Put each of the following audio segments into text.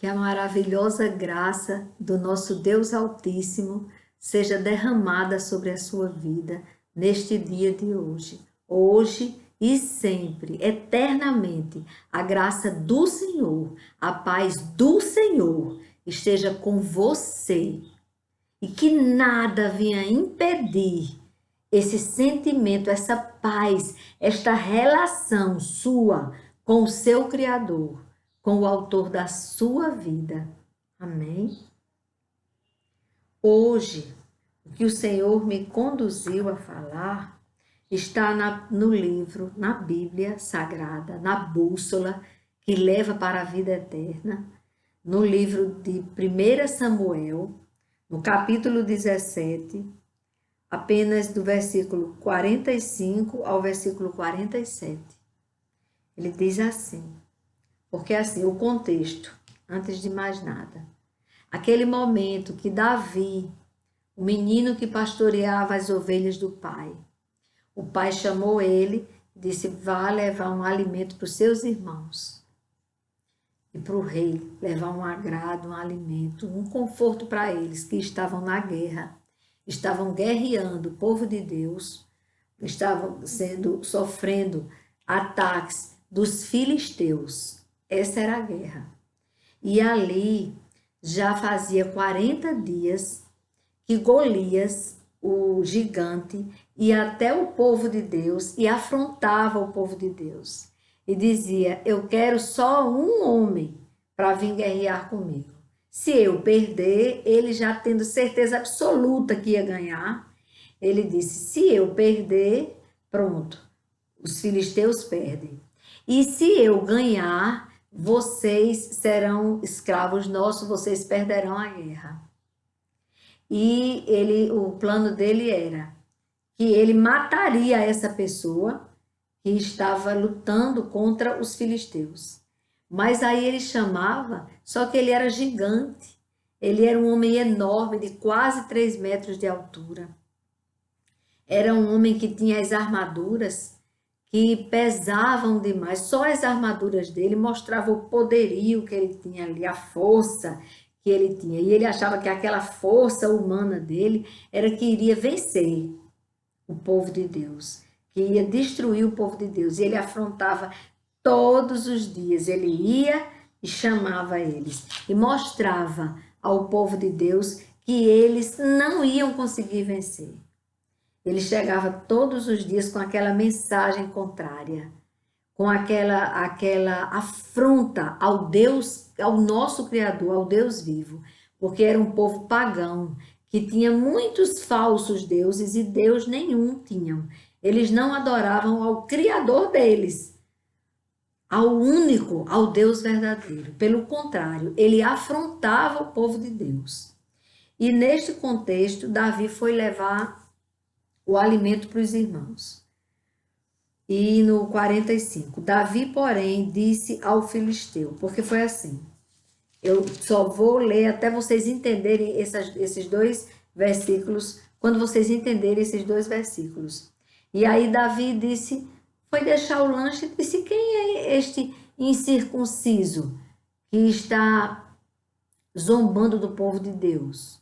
Que a maravilhosa graça do nosso Deus Altíssimo seja derramada sobre a sua vida neste dia de hoje. Hoje e sempre, eternamente, a graça do Senhor, a paz do Senhor esteja com você e que nada venha impedir esse sentimento, essa paz, esta relação sua com o seu Criador, com o autor da sua vida. Amém? Hoje, o que o Senhor me conduziu a falar está no livro, na Bíblia Sagrada, na bússola que leva para a vida eterna, no livro de 1 Samuel, no capítulo 17, apenas do versículo 45 ao versículo 47. Ele diz assim, porque assim, o contexto, antes de mais nada, aquele momento que Davi, o menino que pastoreava as ovelhas do pai, o pai chamou ele e disse, vá levar um alimento para os seus irmãos. E para o rei levar um agrado, um alimento, um conforto para eles que estavam na guerra, estavam guerreando, o povo de Deus, estavam sofrendo ataques dos filisteus. Essa era a guerra. E ali já fazia 40 dias que Golias, o gigante, ia até o povo de Deus e afrontava o povo de Deus. E dizia, eu quero só um homem para vir guerrear comigo. Se eu perder, ele já tendo certeza absoluta que ia ganhar, ele disse, se eu perder, pronto, os filisteus perdem. E se eu ganhar, vocês serão escravos nossos, vocês perderão a guerra. E o plano dele era que ele mataria essa pessoa que estava lutando contra os filisteus. Mas aí ele chamava, só que ele era gigante. Ele era um homem enorme, de quase 3 metros de altura. Era um homem que tinha as armaduras que pesavam demais. Só as armaduras dele mostravam o poderio que ele tinha ali, a força que ele tinha. E ele achava que aquela força humana dele era que iria vencer o povo de Deus, que ia destruir o povo de Deus. E ele afrontava todos os dias. Ele ia e chamava eles e mostrava ao povo de Deus que eles não iam conseguir vencer. Ele chegava todos os dias com aquela mensagem contrária, com aquela afronta ao Deus, ao nosso Criador, ao Deus vivo, porque era um povo pagão, que tinha muitos falsos deuses e Deus nenhum tinham. Eles não adoravam ao Criador deles, ao único, ao Deus verdadeiro. Pelo contrário, ele afrontava o povo de Deus. E neste contexto, Davi foi levar o alimento para os irmãos. E no 45, Davi, porém, disse ao filisteu, porque foi assim, eu só vou ler até vocês entenderem esses 2 versículos, quando vocês entenderem esses 2 versículos. E aí Davi disse, foi deixar o lanche e disse, quem é este incircunciso que está zombando do povo de Deus,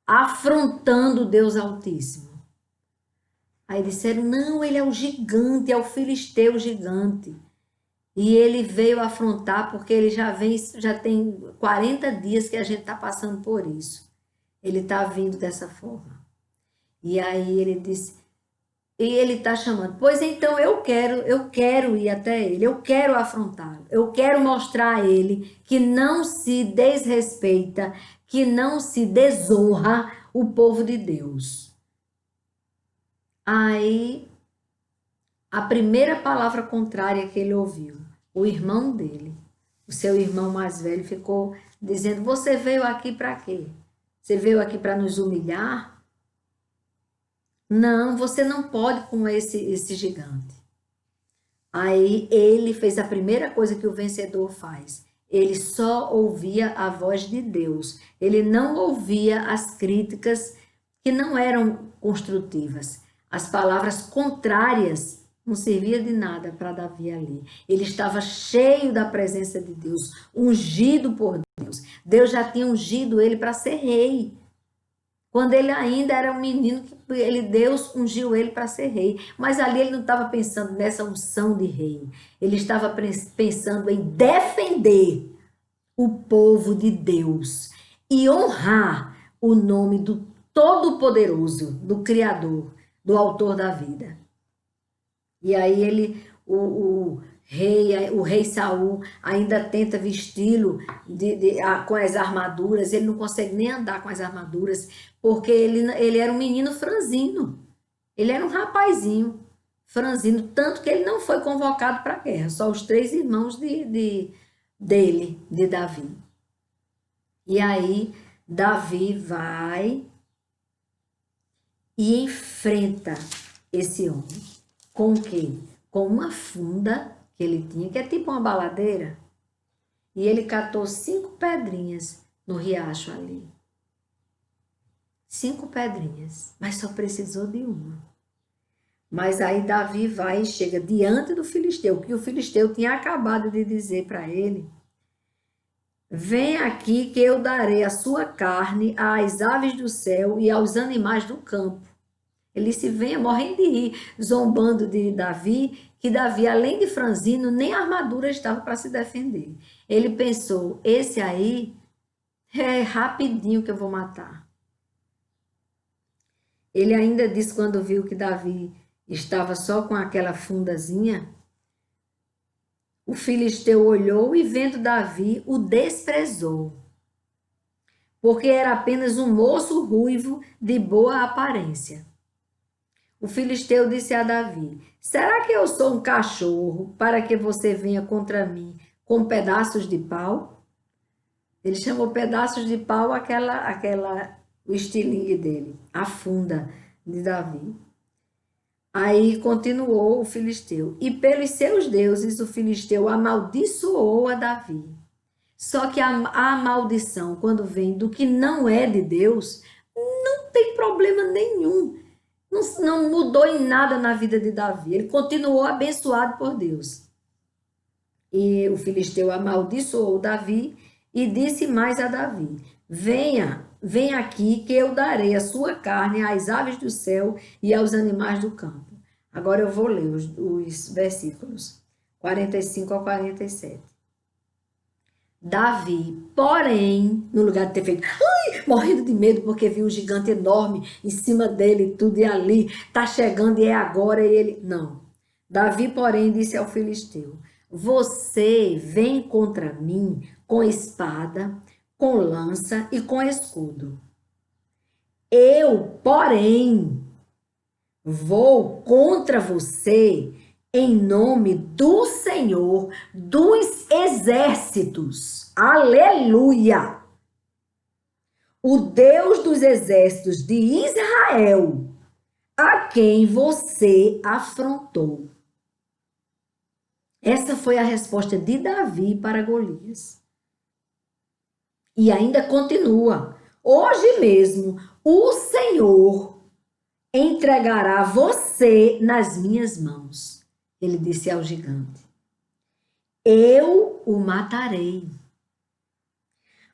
afrontando o Deus Altíssimo? Aí disseram, não, ele é o gigante, é o filisteu gigante. E ele veio afrontar porque ele já tem 40 dias que a gente está passando por isso. Ele está vindo dessa forma. E aí ele disse, e ele está chamando, pois então eu quero ir até ele, eu quero afrontá-lo, eu quero mostrar a ele que não se desrespeita, que não se desonra o povo de Deus. Aí, a primeira palavra contrária que ele ouviu, o irmão dele, o seu irmão mais velho, ficou dizendo, você veio aqui para quê? Você veio aqui para nos humilhar? Não, você não pode com esse gigante. Aí ele fez a primeira coisa que o vencedor faz. Ele só ouvia a voz de Deus. Ele não ouvia as críticas que não eram construtivas. As palavras contrárias Não servia de nada para Davi ali. Ele estava cheio da presença de Deus, ungido por Deus. Deus já tinha ungido ele para ser rei. Quando ele ainda era um menino, Deus ungiu ele para ser rei. Mas ali ele não estava pensando nessa unção de rei. Ele estava pensando em defender o povo de Deus e honrar o nome do Todo-Poderoso, do Criador, do Autor da vida. E aí o rei Saul ainda tenta vesti-lo com as armaduras, ele não consegue nem andar com as armaduras, porque ele era um menino franzino, ele era um rapazinho franzino, tanto que ele não foi convocado para a guerra, só os 3 irmãos de Davi. E aí Davi vai e enfrenta esse homem. Com o quê? Com uma funda que ele tinha, que é tipo uma baladeira. E ele catou 5 pedrinhas no riacho ali. 5 pedrinhas, mas só precisou de uma. Mas aí Davi vai e chega diante do filisteu, que o filisteu tinha acabado de dizer para ele: vem aqui que eu darei a sua carne às aves do céu e aos animais do campo. Ele se venha morrendo de rir, zombando de Davi, que Davi, além de franzino, nem armadura estava para se defender. Ele pensou, esse aí é rapidinho que eu vou matar. Ele ainda disse, quando viu que Davi estava só com aquela fundazinha, o filisteu olhou e, vendo Davi, o desprezou, porque era apenas um moço ruivo de boa aparência. O filisteu disse a Davi: será que eu sou um cachorro para que você venha contra mim com pedaços de pau? Ele chamou pedaços de pau o estilingue dele, a funda de Davi. Aí continuou o filisteu: e pelos seus deuses o filisteu amaldiçoou a Davi. Só que a maldição, quando vem do que não é de Deus, não tem problema nenhum. Não mudou em nada na vida de Davi. Ele continuou abençoado por Deus. E o filisteu amaldiçoou Davi e disse mais a Davi: venha aqui que eu darei a sua carne às aves do céu e aos animais do campo. Agora eu vou ler os versículos 45 ao 47. Davi, porém, no lugar de ter feito, morrendo de medo porque viu um gigante enorme em cima dele e tudo, e ali, tá chegando e é agora, e ele... Não. Davi, porém, disse ao filisteu: você vem contra mim com espada, com lança e com escudo. Eu, porém, vou contra você em nome do Senhor dos exércitos. Aleluia! O Deus dos exércitos de Israel, a quem você afrontou. Essa foi a resposta de Davi para Golias. E ainda continua: hoje mesmo o Senhor entregará você nas minhas mãos. Ele disse ao gigante: eu o matarei.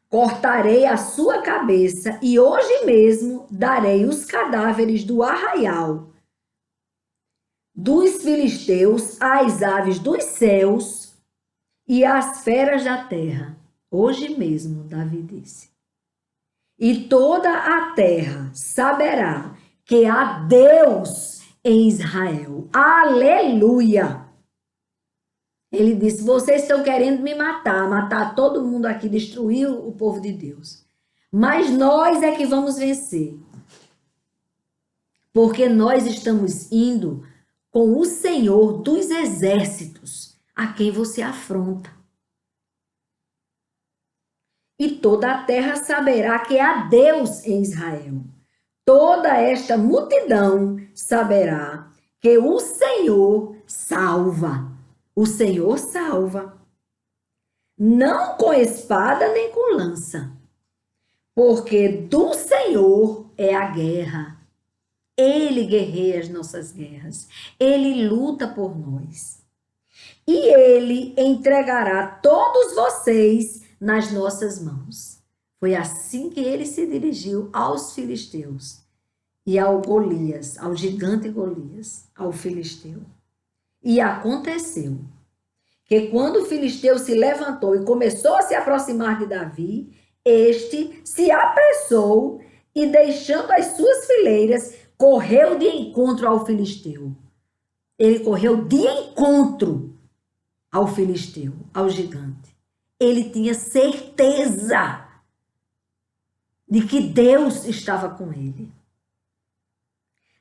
Cortarei a sua cabeça e hoje mesmo darei os cadáveres do arraial dos filisteus às aves dos céus e às feras da terra. Hoje mesmo, Davi disse. E toda a terra saberá que há Deus em Israel. Aleluia! Ele disse: vocês estão querendo me matar todo mundo aqui, destruir o povo de Deus. Mas nós é que vamos vencer. Porque nós estamos indo com o Senhor dos exércitos, a quem você afronta. E toda a terra saberá que há Deus em Israel. Toda esta multidão saberá que o Senhor salva. O Senhor salva. Não com espada nem com lança, porque do Senhor é a guerra Ele guerreia as nossas guerras. Ele luta por nós. E ele entregará todos vocês nas nossas mãos. Foi assim que ele se dirigiu aos filisteus e ao Golias, ao gigante Golias, ao filisteu. E aconteceu que quando o filisteu se levantou e começou a se aproximar de Davi, este se apressou e, deixando as suas fileiras, correu de encontro ao filisteu. Ele correu de encontro ao filisteu, ao gigante. Ele tinha certeza de que Deus estava com ele.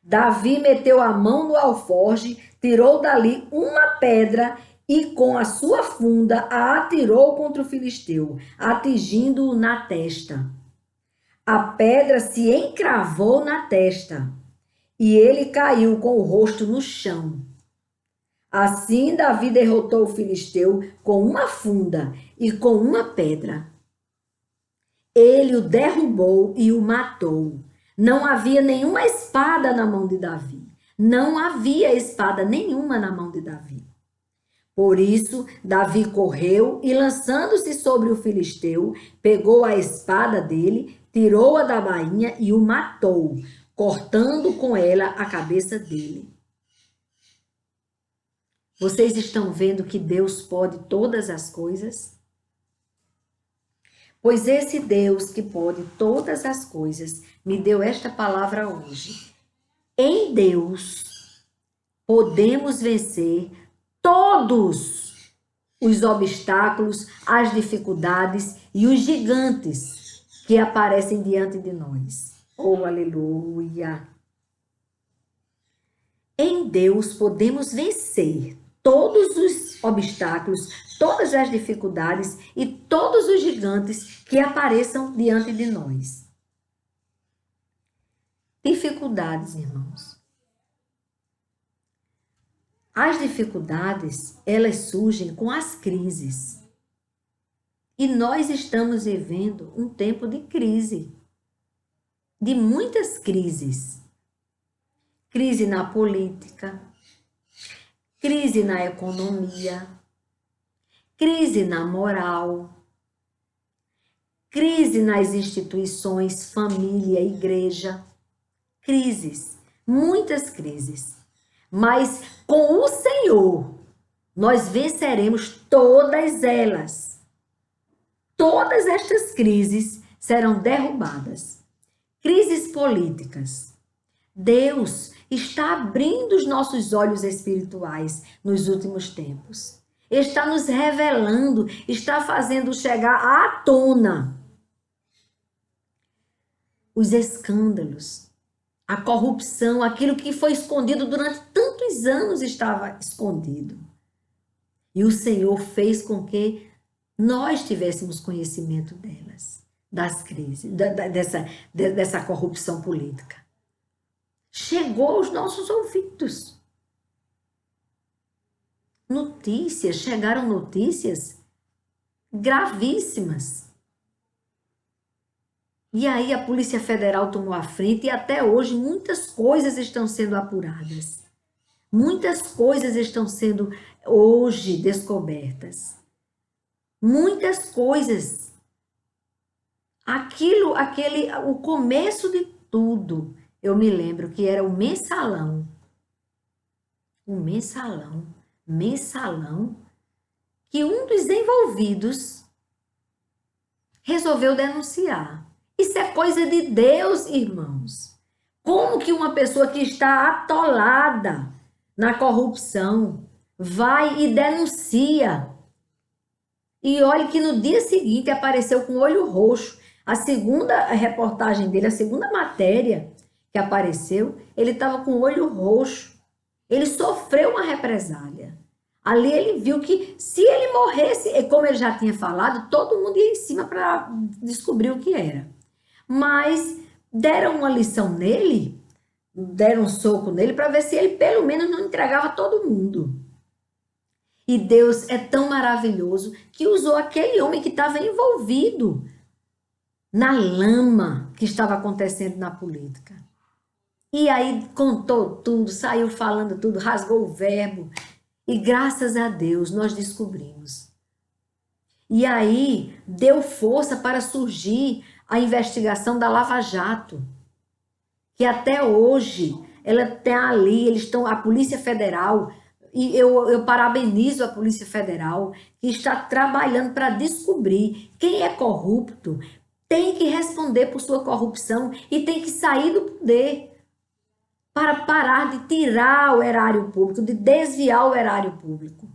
Davi meteu a mão no alforje, tirou dali uma pedra e com a sua funda a atirou contra o filisteu, atingindo-o na testa. A pedra se encravou na testa e ele caiu com o rosto no chão. Assim Davi derrotou o filisteu com uma funda e com uma pedra. Ele o derrubou e o matou. Não havia nenhuma espada na mão de Davi. Não havia espada nenhuma na mão de Davi. Por isso, Davi correu e, lançando-se sobre o filisteu, pegou a espada dele, tirou-a da bainha e o matou, cortando com ela a cabeça dele. Vocês estão vendo que Deus pode todas as coisas? Pois esse Deus que pode todas as coisas me deu esta palavra hoje. Em Deus podemos vencer todos os obstáculos, as dificuldades e os gigantes que aparecem diante de nós. Oh, aleluia! Em Deus podemos vencer todos os obstáculos, todas as dificuldades e todos os gigantes que apareçam diante de nós. Dificuldades, irmãos. As dificuldades, elas surgem com as crises. E nós estamos vivendo um tempo de crise, de muitas crises. Crise na política, crise na economia, crise na moral, crise nas instituições, família, igreja, crises, muitas crises. Mas com o Senhor, nós venceremos todas elas. Todas estas crises serão derrubadas. Crises políticas. Deus está abrindo os nossos olhos espirituais nos últimos tempos. Está nos revelando, está fazendo chegar à tona os escândalos, a corrupção, aquilo que foi escondido durante tantos anos estava escondido. E o Senhor fez com que nós tivéssemos conhecimento delas, das crises, dessa corrupção política. Chegou aos nossos ouvidos. Chegaram notícias gravíssimas. E aí a Polícia Federal tomou a frente e até hoje muitas coisas estão sendo apuradas. Muitas coisas estão sendo hoje descobertas. Muitas coisas. O começo de tudo, eu me lembro que era o mensalão. O mensalão, que um dos envolvidos resolveu denunciar. Isso é coisa de Deus, irmãos. Como que uma pessoa que está atolada na corrupção vai e denuncia? E olha que no dia seguinte apareceu com o olho roxo. A segunda reportagem dele, a segunda matéria que apareceu, ele estava com o olho roxo. Ele sofreu uma represália. Ali ele viu que se ele morresse, como ele já tinha falado, todo mundo ia em cima para descobrir o que era. Mas deram uma lição nele, deram um soco nele para ver se ele pelo menos não entregava todo mundo. E Deus é tão maravilhoso que usou aquele homem que estava envolvido na lama que estava acontecendo na política. E aí contou tudo, saiu falando tudo, rasgou o verbo. E graças a Deus nós descobrimos. E aí deu força para surgir a investigação da Lava Jato, que até hoje ela está ali, eles estão, a Polícia Federal, e eu parabenizo a Polícia Federal, que está trabalhando para descobrir quem é corrupto, tem que responder por sua corrupção e tem que sair do poder para parar de tirar o erário público, de desviar o erário público.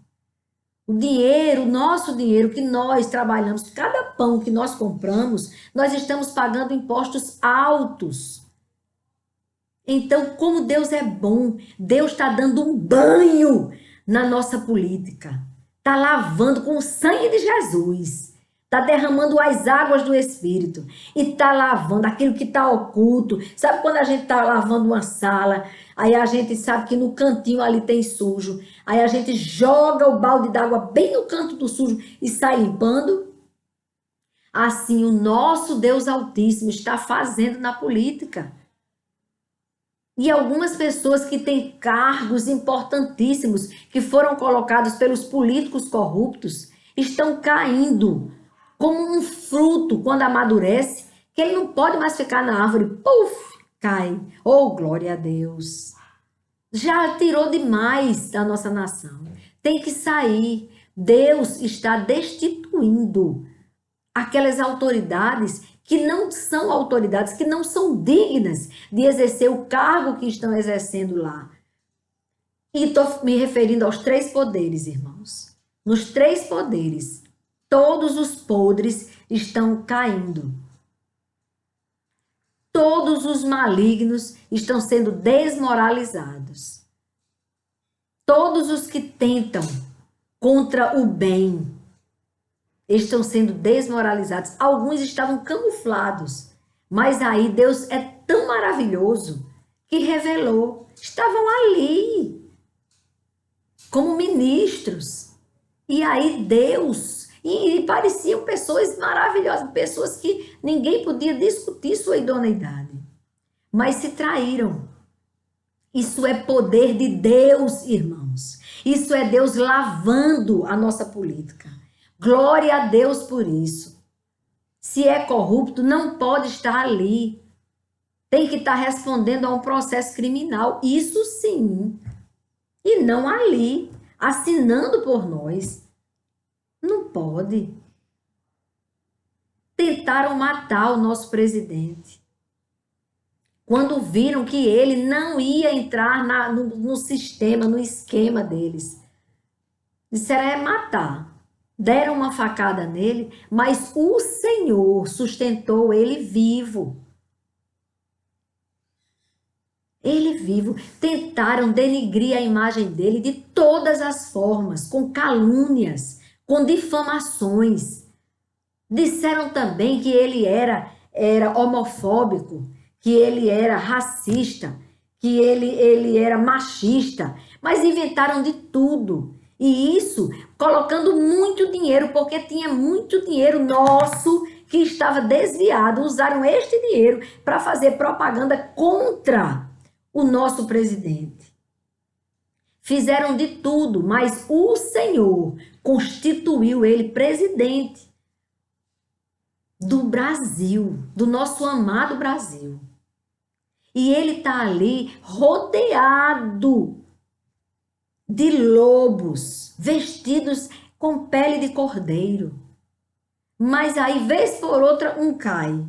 O dinheiro, o nosso dinheiro que nós trabalhamos, cada pão que nós compramos, nós estamos pagando impostos altos. Então, como Deus é bom, Deus está dando um banho na nossa política. Está lavando com o sangue de Jesus. Está derramando as águas do Espírito. E está lavando aquilo que está oculto. Sabe quando a gente está lavando uma sala, aí a gente sabe que no cantinho ali tem sujo. Aí a gente joga o balde d'água bem no canto do sujo e sai limpando? Assim o nosso Deus Altíssimo está fazendo na política. E algumas pessoas que têm cargos importantíssimos, que foram colocados pelos políticos corruptos, estão caindo como um fruto quando amadurece, que ele não pode mais ficar na árvore, puf, cai. Oh, glória a Deus! Já tirou demais da nossa nação. Tem que sair. Deus está destituindo aquelas autoridades que não são autoridades, que não são dignas de exercer o cargo que estão exercendo lá. E estou me referindo aos 3 poderes, irmãos. Nos 3 poderes, todos os podres estão caindo. Todos os malignos estão sendo desmoralizados. Todos os que tentam contra o bem estão sendo desmoralizados. Alguns estavam camuflados, mas aí Deus é tão maravilhoso que revelou. Estavam ali como ministros. E aí Deus, e pareciam pessoas maravilhosas, pessoas que ninguém podia discutir sua idoneidade, mas se traíram. Isso é poder de Deus, irmãos. Isso é Deus lavando a nossa política. Glória a Deus por isso. Se é corrupto, não pode estar ali. Tem que estar respondendo a um processo criminal. Isso sim. E não ali, assinando por nós. Não pode. Tentaram matar o nosso presidente. Quando viram que ele não ia entrar no sistema, no esquema deles. Disseram, é matar. Deram uma facada nele, mas o Senhor sustentou ele vivo. Ele vivo. Tentaram denigrir a imagem dele de todas as formas, com calúnias, com difamações. Disseram também que ele era homofóbico, que ele era racista, que ele era machista, mas inventaram de tudo. E isso colocando muito dinheiro, porque tinha muito dinheiro nosso que estava desviado. Usaram este dinheiro para fazer propaganda contra o nosso presidente. Fizeram de tudo, mas o Senhor constituiu ele presidente do Brasil, do nosso amado Brasil. E ele está ali rodeado de lobos, vestidos com pele de cordeiro. Mas aí, vez por outra, um cai.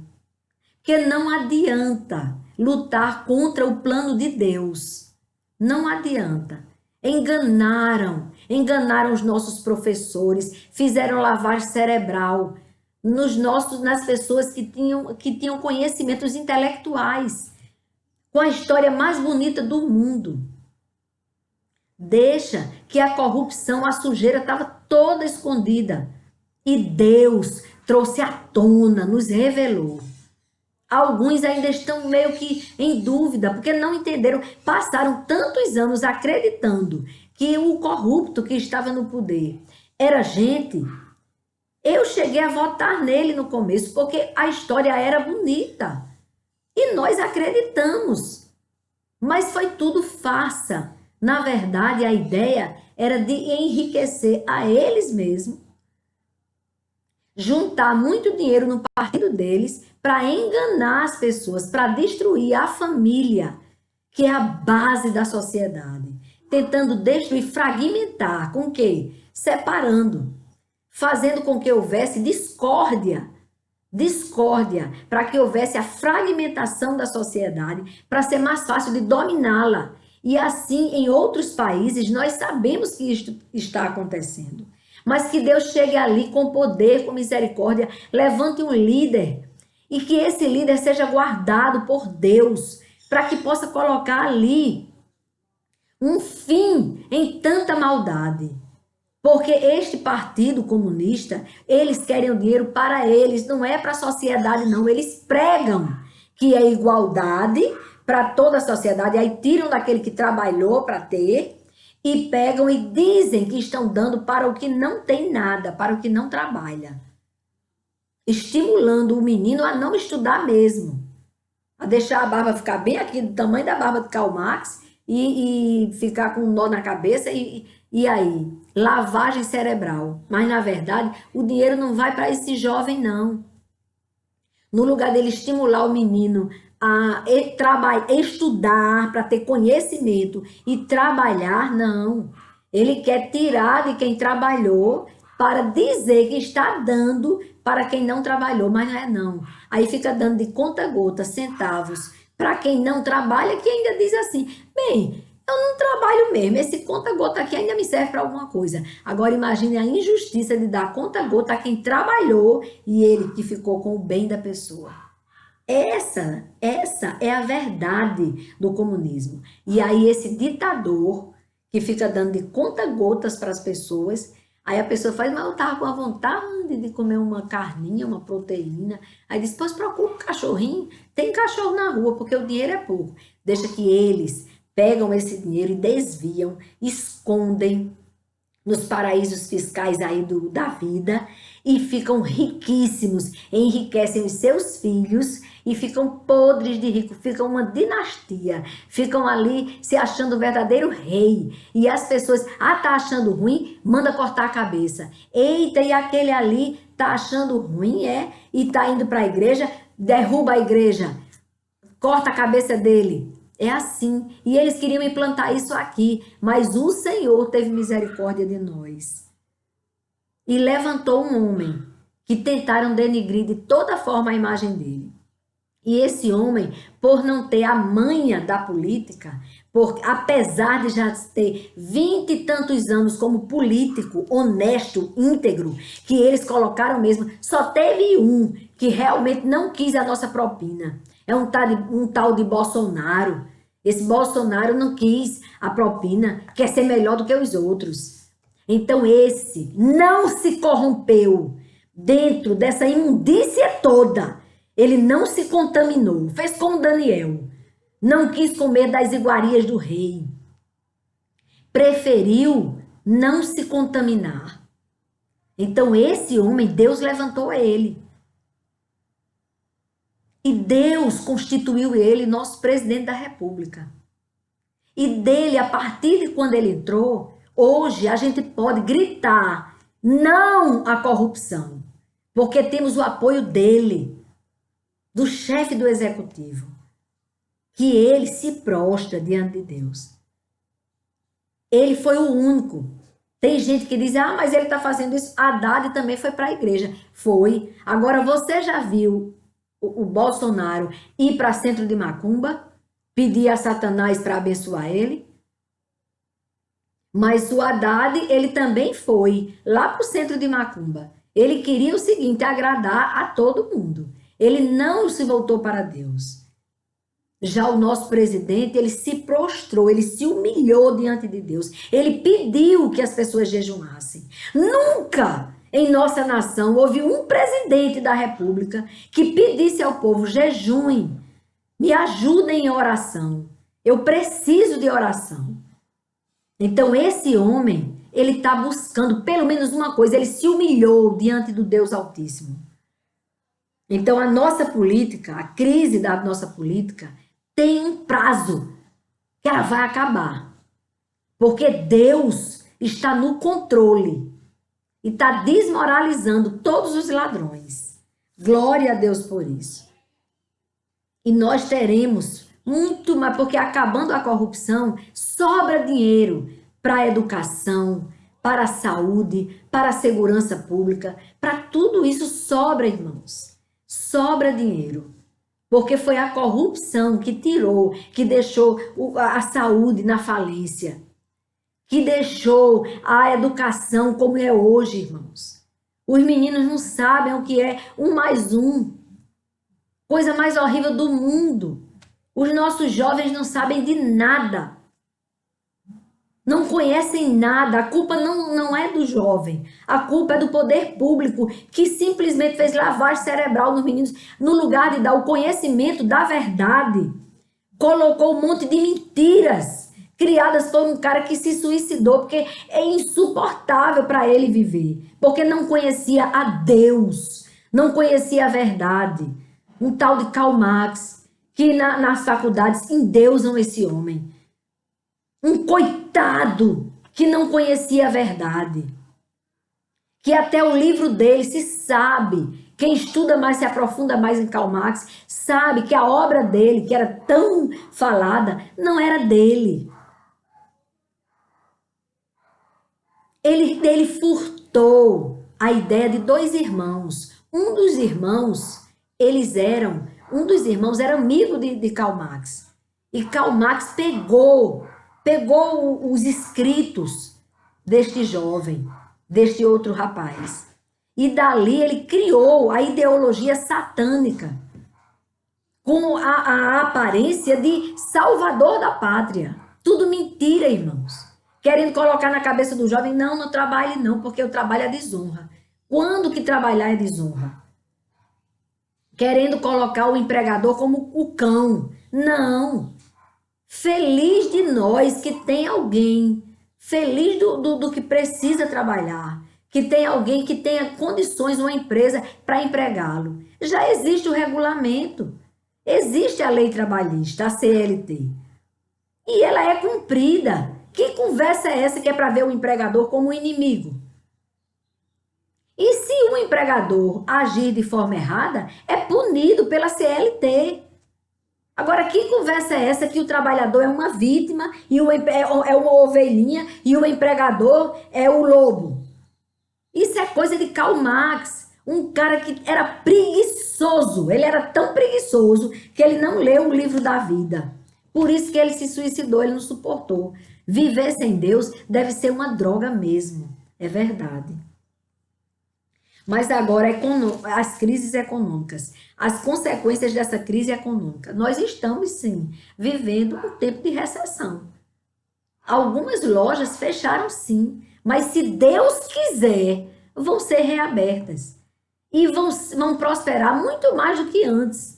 Porque não adianta lutar contra o plano de Deus. Não adianta. Enganaram os nossos professores, fizeram lavagem cerebral nas pessoas que tinham conhecimentos intelectuais, com a história mais bonita do mundo. Deixa que a corrupção, a sujeira estava toda escondida. E Deus trouxe à tona, nos revelou. Alguns ainda estão meio que em dúvida, porque não entenderam. Passaram tantos anos acreditando que o corrupto que estava no poder era gente. Eu cheguei a votar nele no começo, porque a história era bonita. E nós acreditamos. Mas foi tudo farsa. Na verdade, a ideia era de enriquecer a eles mesmos, juntar muito dinheiro no partido deles para enganar as pessoas, para destruir a família, que é a base da sociedade. Tentando destruir, fragmentar, com o quê? Separando, fazendo com que houvesse discórdia, para que houvesse a fragmentação da sociedade, para ser mais fácil de dominá-la. E assim, em outros países, nós sabemos que isto está acontecendo. Mas que Deus chegue ali com poder, com misericórdia, levante um líder e que esse líder seja guardado por Deus, para que possa colocar ali um fim em tanta maldade. Porque este partido comunista, eles querem o dinheiro para eles, não é para a sociedade não. Eles pregam que é igualdade para toda a sociedade, aí tiram daquele que trabalhou para ter e pegam e dizem que estão dando para o que não tem nada, para o que não trabalha. Estimulando o menino a não estudar mesmo, a deixar a barba ficar bem aqui do tamanho da barba de Karl Marx e ficar com um nó na cabeça e aí, lavagem cerebral. Mas, na verdade, o dinheiro não vai para esse jovem, não. No lugar dele estimular o menino a estudar, para ter conhecimento e trabalhar, não. Ele quer tirar de quem trabalhou para dizer que está dando para quem não trabalhou, mas não é não. Aí fica dando de conta-gota, centavos, para quem não trabalha, que ainda diz assim, bem, eu não trabalho mesmo, esse conta-gota aqui ainda me serve para alguma coisa. Agora imagine a injustiça de dar conta-gota a quem trabalhou e ele que ficou com o bem da pessoa. Essa é a verdade do comunismo. E aí esse ditador que fica dando de conta-gotas para as pessoas, aí a pessoa faz, mas eu estava com a vontade de comer uma carninha, uma proteína. Aí diz, pois procura um cachorrinho, tem cachorro na rua, porque o dinheiro é pouco. Deixa que eles pegam esse dinheiro e desviam, escondem nos paraísos fiscais aí da vida e ficam riquíssimos, enriquecem os seus filhos e ficam podres de rico, ficam uma dinastia, ficam ali se achando o verdadeiro rei. E as pessoas, tá achando ruim? Manda cortar a cabeça. Eita, e aquele ali tá achando ruim, e tá indo para a igreja, derruba a igreja, corta a cabeça dele. É assim. E eles queriam implantar isso aqui, mas o Senhor teve misericórdia de nós. E levantou um homem que tentaram denigrir de toda forma a imagem dele. E esse homem, por não ter a manha da política, apesar de já ter 20 e tantos anos como político, honesto, íntegro, que eles colocaram mesmo, só teve um que realmente não quis a nossa propina. É um tal de Bolsonaro. Esse Bolsonaro não quis a propina, quer ser melhor do que os outros. Então esse não se corrompeu dentro dessa imundícia toda. Ele não se contaminou, fez como Daniel. Não quis comer das iguarias do rei. Preferiu não se contaminar. Então esse homem, Deus levantou ele. E Deus constituiu ele nosso presidente da República. E dele, a partir de quando ele entrou, hoje a gente pode gritar não à corrupção, porque temos o apoio dele, do chefe do executivo, que ele se prostra diante de Deus. Ele foi o único. Tem gente que diz, mas ele está fazendo isso. Haddad também foi para a igreja. Foi. Agora, você já viu o Bolsonaro ir para centro de macumba, pedir a Satanás para abençoar ele? Mas o Haddad, ele também foi lá para o centro de macumba. Ele queria o seguinte, agradar a todo mundo. Ele não se voltou para Deus. Já o nosso presidente, ele se prostrou, ele se humilhou diante de Deus. Ele pediu que as pessoas jejuassem. Nunca em nossa nação houve um presidente da República que pedisse ao povo, jejuem, me ajudem em oração. Eu preciso de oração. Então esse homem, ele está buscando pelo menos uma coisa, ele se humilhou diante do Deus Altíssimo. Então, a nossa política, a crise da nossa política, tem um prazo. que ela vai acabar. Porque Deus está no controle e está desmoralizando todos os ladrões. Glória a Deus por isso. E nós teremos muito mais, porque acabando a corrupção, sobra dinheiro para a educação, para a saúde, para a segurança pública, para tudo isso sobra, irmãos. Sobra dinheiro. Porque foi a corrupção que tirou, que deixou a saúde na falência, que deixou a educação como é hoje, irmãos. Os meninos não sabem o que é 1 mais 1. Coisa mais horrível do mundo. Os nossos jovens não sabem de nada. Não conhecem nada. A culpa não é do jovem. A culpa é do poder público, que simplesmente fez lavagem cerebral nos meninos, no lugar de dar o conhecimento da verdade. Colocou um monte de mentiras criadas por um cara que se suicidou, porque é insuportável para ele viver. Porque não conhecia a Deus. Não conhecia a verdade. Um tal de Karl Marx, que nas faculdades endeusam esse homem. Um coitado que não conhecia a verdade. Que até o livro dele se sabe. Quem estuda mais, se aprofunda mais em Karl Marx, sabe que a obra dele, que era tão falada, não era dele. Ele furtou a ideia de 2 irmãos. Um dos irmãos era amigo de Karl Marx. E Karl Marx pegou os escritos deste jovem, deste outro rapaz. E dali ele criou a ideologia satânica, com a aparência de salvador da pátria. Tudo mentira, irmãos. Querendo colocar na cabeça do jovem, não trabalhe não, porque o trabalho é desonra. Quando que trabalhar é desonra? Querendo colocar o empregador como o cão. Não. Feliz de nós que tem alguém. Feliz do que precisa trabalhar. Que tem alguém que tenha condições, uma empresa, para empregá-lo. Já existe o regulamento. Existe a lei trabalhista, a CLT. E ela é cumprida. Que conversa é essa que é para ver o empregador como inimigo? E se um empregador agir de forma errada, é punido pela CLT. Agora, que conversa é essa que o trabalhador é uma vítima, e é uma ovelhinha, e o empregador é o lobo? Isso é coisa de Karl Marx, um cara que era preguiçoso. Ele era tão preguiçoso que ele não leu o livro da vida. Por isso que ele se suicidou, ele não suportou. Viver sem Deus deve ser uma droga mesmo, é verdade. Mas agora, as crises econômicas, as consequências dessa crise econômica. Nós estamos, sim, vivendo um tempo de recessão. Algumas lojas fecharam, sim, mas se Deus quiser, vão ser reabertas. E vão prosperar muito mais do que antes.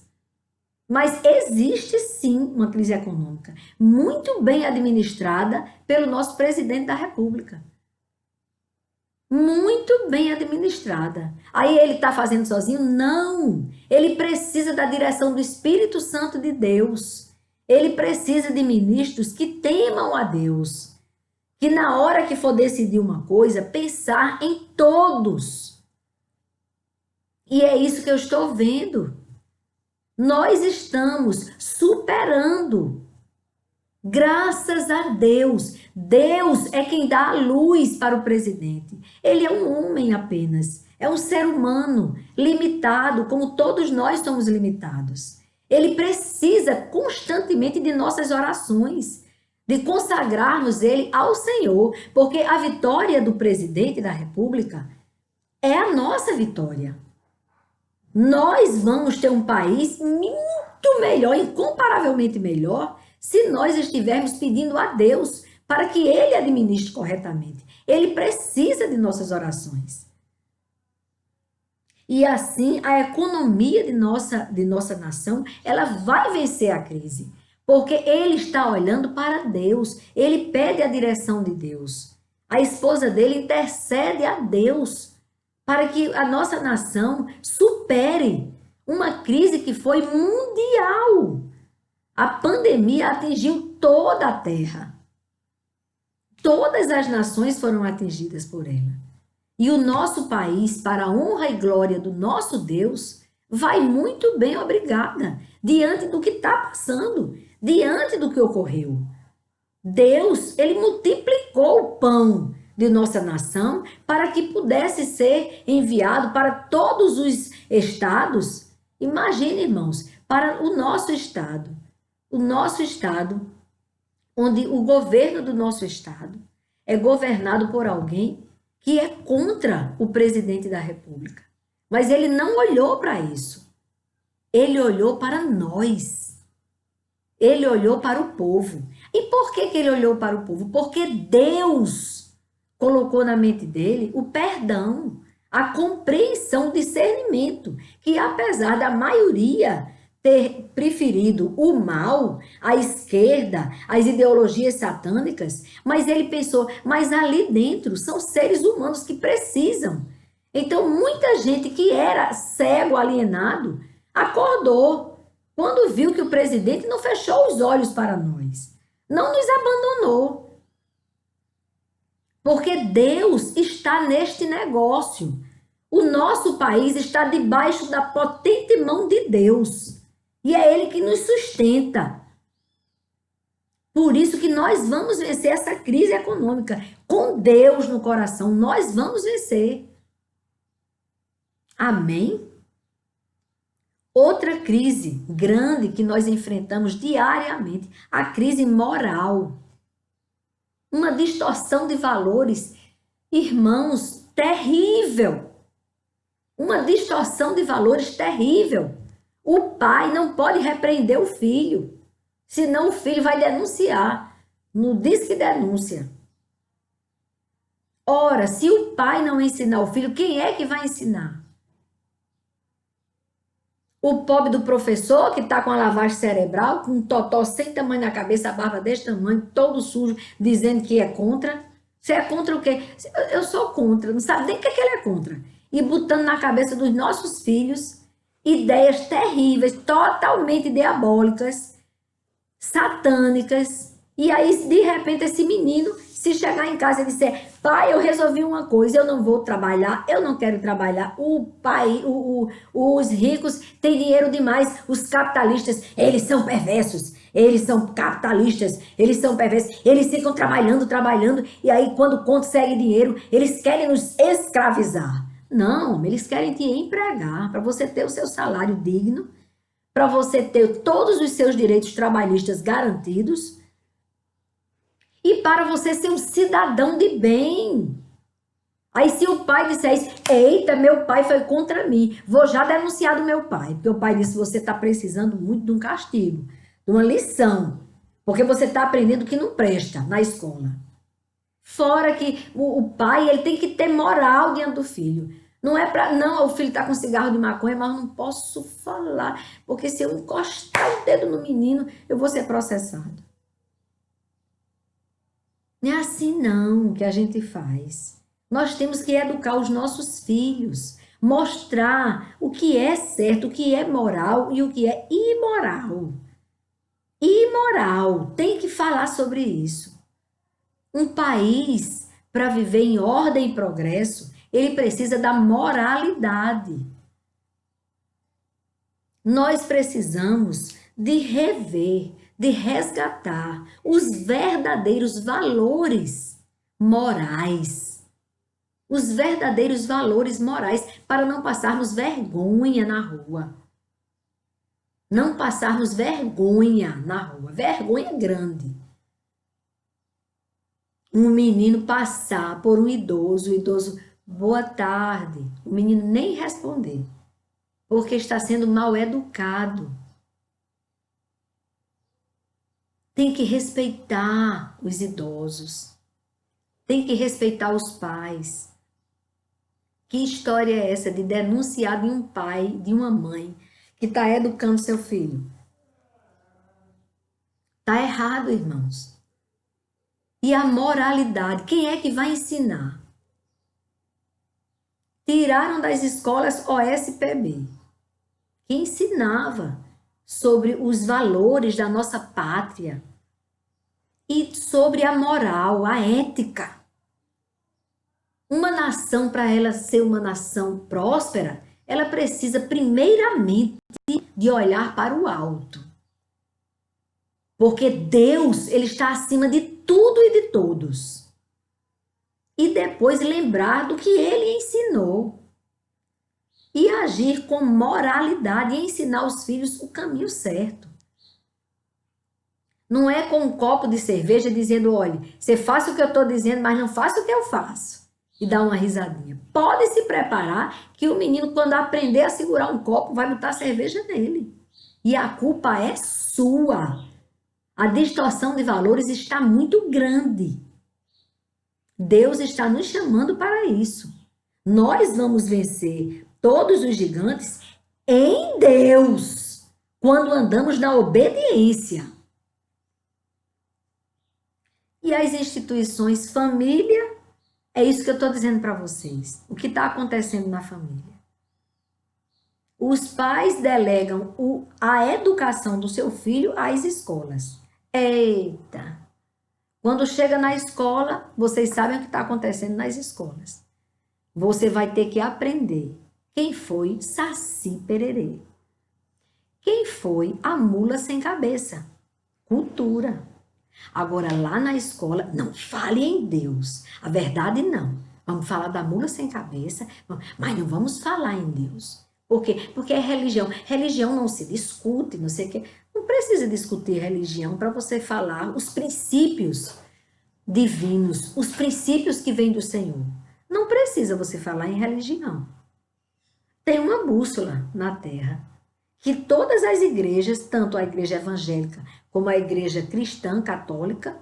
Mas existe, sim, uma crise econômica, muito bem administrada pelo nosso presidente da República. Muito bem administrada. Aí ele está fazendo sozinho? Não. Ele precisa da direção do Espírito Santo de Deus. Ele precisa de ministros que temam a Deus. Que na hora que for decidir uma coisa, pensar em todos. E é isso que eu estou vendo. Nós estamos superando. Graças a Deus. Deus é quem dá a luz para o presidente. Ele é um homem apenas. É um ser humano limitado, como todos nós somos limitados. Ele precisa constantemente de nossas orações, de consagrarmos ele ao Senhor, porque a vitória do presidente da República é a nossa vitória. Nós vamos ter um país muito melhor, incomparavelmente melhor, se nós estivermos pedindo a Deus para que Ele administre corretamente. Ele precisa de nossas orações. E assim, a economia de nossa nação, ela vai vencer a crise. Porque Ele está olhando para Deus. Ele pede a direção de Deus. A esposa dele intercede a Deus para que a nossa nação supere uma crise que foi mundial. A pandemia atingiu toda a terra. Todas as nações foram atingidas por ela. E o nosso país, para a honra e glória do nosso Deus, vai muito bem, obrigada, diante do que está passando, diante do que ocorreu. Deus, ele multiplicou o pão de nossa nação para que pudesse ser enviado para todos os estados. Imagine, irmãos, para o nosso estado, onde o governo do nosso estado é governado por alguém que é contra o presidente da República. Mas ele não olhou para isso. Ele olhou para nós. Ele olhou para o povo. E por que ele olhou para o povo? Porque Deus colocou na mente dele o perdão, a compreensão, o discernimento, que apesar da maioria ter preferido o mal, a esquerda, as ideologias satânicas, mas ele pensou, mas ali dentro são seres humanos que precisam. Então, muita gente que era cego, alienado, acordou quando viu que o presidente não fechou os olhos para nós, não nos abandonou. Porque Deus está neste negócio. O nosso país está debaixo da potente mão de Deus. E é Ele que nos sustenta. Por isso que nós vamos vencer essa crise econômica. Com Deus no coração, nós vamos vencer. Amém? Outra crise grande que nós enfrentamos diariamente, a crise moral. Uma distorção de valores, irmãos, terrível. Uma distorção de valores terrível. O pai não pode repreender o filho, senão o filho vai denunciar no Disque Denúncia. Ora, se o pai não ensinar o filho, quem é que vai ensinar? O pobre do professor que está com a lavagem cerebral, com um totó sem tamanho na cabeça, a barba desse tamanho, todo sujo, dizendo que é contra. Você é contra o quê? Eu sou contra, não sabe nem o que ele é contra. E botando na cabeça dos nossos filhos ideias terríveis, totalmente diabólicas, satânicas. E aí, de repente, esse menino, se chegar em casa e disser, pai, eu resolvi uma coisa, eu não vou trabalhar, eu não quero trabalhar, os ricos têm dinheiro demais, os capitalistas, eles são perversos, eles são capitalistas, eles são perversos, eles ficam trabalhando, e aí quando conseguem dinheiro, eles querem nos escravizar. Não, eles querem te empregar para você ter o seu salário digno, para você ter todos os seus direitos trabalhistas garantidos e para você ser um cidadão de bem. Aí se o pai disser isso, eita, meu pai foi contra mim, vou já denunciar do meu pai, porque o pai disse, você está precisando muito de um castigo, de uma lição, porque você está aprendendo que não presta na escola. Fora que o pai, ele tem que ter moral diante do filho. Não é para, não, o filho está com cigarro de maconha, mas eu não posso falar, porque se eu encostar o dedo no menino, eu vou ser processado. Não é assim não que a gente faz. Nós temos que educar os nossos filhos, mostrar o que é certo, o que é moral e o que é imoral. Imoral, tem que falar sobre isso. Um país, para viver em ordem e progresso, ele precisa da moralidade. Nós precisamos de rever, de resgatar os verdadeiros valores morais. Os verdadeiros valores morais para não passarmos vergonha na rua. Não passarmos vergonha na rua, vergonha grande. Um menino passar por um idoso, o idoso, boa tarde, o menino nem responder, porque está sendo mal educado. Tem que respeitar os idosos, tem que respeitar os pais. Que história é essa de denunciar de um pai, de uma mãe, que está educando seu filho? Está errado, irmãos. E a moralidade, quem é que vai ensinar? Tiraram das escolas OSPB, que ensinava sobre os valores da nossa pátria e sobre a moral, a ética. Uma nação, para ela ser uma nação próspera, ela precisa primeiramente de olhar para o alto. Porque Deus, ele está acima de tudo e de todos. E depois lembrar do que ele ensinou. E agir com moralidade e ensinar os filhos o caminho certo. Não é com um copo de cerveja dizendo, olha, você faça o que eu estou dizendo, mas não faça o que eu faço. E dá uma risadinha. Pode se preparar que o menino, quando aprender a segurar um copo, vai botar cerveja nele. E a culpa é sua. A distorção de valores está muito grande. Deus está nos chamando para isso. Nós vamos vencer todos os gigantes em Deus, quando andamos na obediência. E as instituições, família, é isso que eu estou dizendo para vocês. O que está acontecendo na família? Os pais delegam a educação do seu filho às escolas. Eita! Quando chega na escola, vocês sabem o que está acontecendo nas escolas. Você vai ter que aprender quem foi Saci Pererê. Quem foi a mula sem cabeça? Cultura. Agora, lá na escola, não fale em Deus. A verdade, não. Vamos falar da mula sem cabeça, mas não vamos falar em Deus. Por quê? Porque é religião. Religião não se discute, não sei o quê. Não precisa discutir religião para você falar os princípios divinos, os princípios que vêm do Senhor. Não precisa você falar em religião. Tem uma bússola na terra que todas as igrejas, tanto a igreja evangélica como a igreja cristã católica,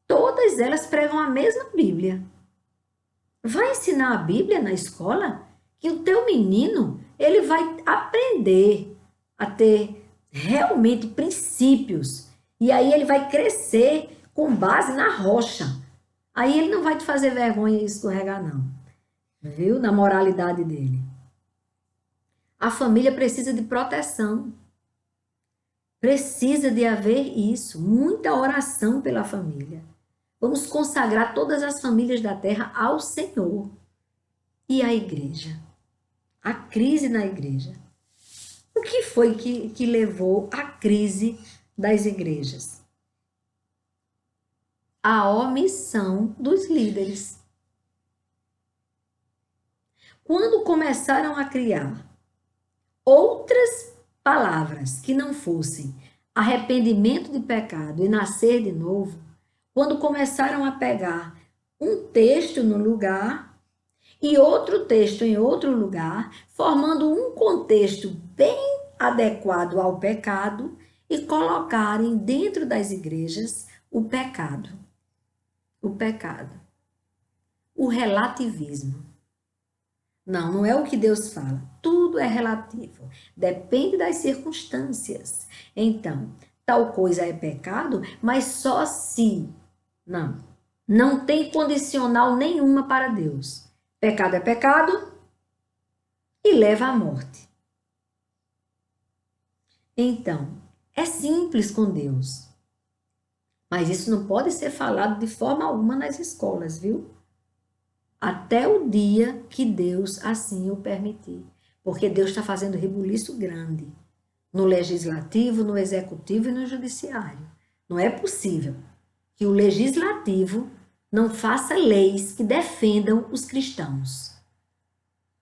todas elas pregam a mesma Bíblia. Vai ensinar a Bíblia na escola? Que o teu menino, ele vai aprender a ter realmente princípios. E aí ele vai crescer com base na rocha. Aí ele não vai te fazer vergonha e escorregar, não. Viu? Na moralidade dele. A família precisa de proteção. Precisa de haver isso. Muita oração pela família. Vamos consagrar todas as famílias da terra ao Senhor. E a igreja? A crise na igreja. O que foi que levou à crise das igrejas? A omissão dos líderes. Quando começaram a criar outras palavras que não fossem arrependimento de pecado e nascer de novo, quando começaram a pegar um texto no lugar e outro texto em outro lugar, formando um contexto bem adequado ao pecado e colocarem dentro das igrejas o pecado. O pecado. O relativismo. Não, não é o que Deus fala. Tudo é relativo. Depende das circunstâncias. Então, tal coisa é pecado, mas só se. Não. Não tem condicional nenhuma para Deus. Pecado é pecado e leva à morte. Então, é simples com Deus. Mas isso não pode ser falado de forma alguma nas escolas, viu? Até o dia que Deus assim o permitir. Porque Deus está fazendo rebuliço grande no legislativo, no executivo e no judiciário. Não é possível que o legislativo não faça leis que defendam os cristãos,